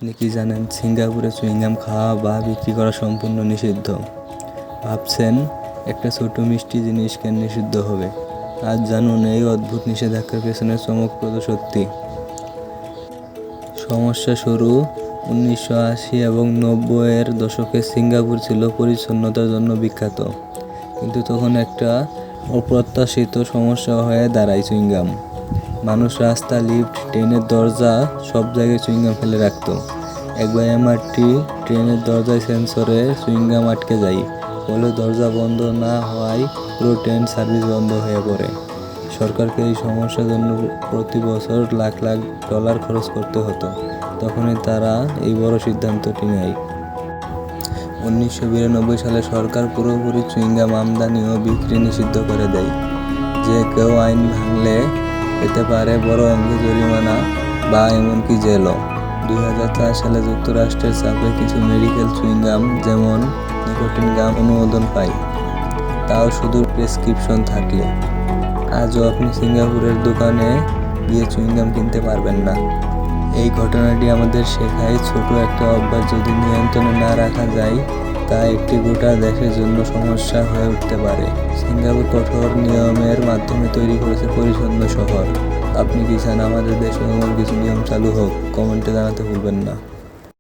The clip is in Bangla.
আপনি কি জানেন সিঙ্গাপুরে চুইংগাম খাওয়া বা বিক্রি করা সম্পূর্ণ নিষিদ্ধ? ভাবছেন একটা ছোট মিষ্টি জিনিস কেন নিষিদ্ধ হবে? আজ জানুন এই অদ্ভুত নিষেধাজ্ঞার পেছনে চমকপ্রদ সত্যি। সমস্যা শুরু 1980 এবং 90-এর দশকে। সিঙ্গাপুর ছিল পরিচ্ছন্নতার জন্য বিখ্যাত, কিন্তু তখন একটা অপ্রত্যাশিত সমস্যা হয়ে দাঁড়ায় চুইংগাম। মানুষ রাস্তা, লিফট, ট্রেনের দরজা সব জায়গায় চুইংগাম ফেলে রাখত। একবার এমআরটি ট্রেনের দরজায় সেন্সরে চুইংগাম আটকে যায়, ফলে দরজা বন্ধ না হওয়ায় পুরো ট্রেন সার্ভিস বন্ধ হয়ে পড়ে। সরকারকে এই সমস্যার জন্য প্রতি বছর লাখ লাখ ডলার খরচ করতে হতো। তখনই তারা এই বড় সিদ্ধান্তটি নেয়। 1992 সালে সরকার পুরোপুরি চুইংগাম আমদানি ও বিক্রি নিষিদ্ধ করে দেয়। যে কেউ আইন ভাঙলে পেতে পারে বড় অঙ্কের জরিমানা বা এমনকি জেলও। 2004 সালে যুক্তরাষ্ট্রের চাপে কিছু মেডিকেল চুইংগাম যেমন নিকোটিন গাম অনুমোদন পায়, তাও শুধু প্রেসক্রিপশন থাকলে। আজও আপনি সিঙ্গাপুরের দোকানে গিয়ে চুইংগাম কিনতে পারবেন না। এই ঘটনাটি আমাদের শেখায়, ছোট একটা অভ্যাস যদি নিয়ন্ত্রণে না রাখা যায়, তা একটি গোটা দেশের জন্য সমস্যা হয়ে উঠতে পারে। সিঙ্গাপুর কঠোর নিয়মের মাধ্যমে তৈরি করেছে পরিচ্ছন্ন শহর। আপনি কি চান আমাদের দেশে এমন কিছু নিয়ম চালু হোক? কমেন্টে জানাতে ভুলবেন না।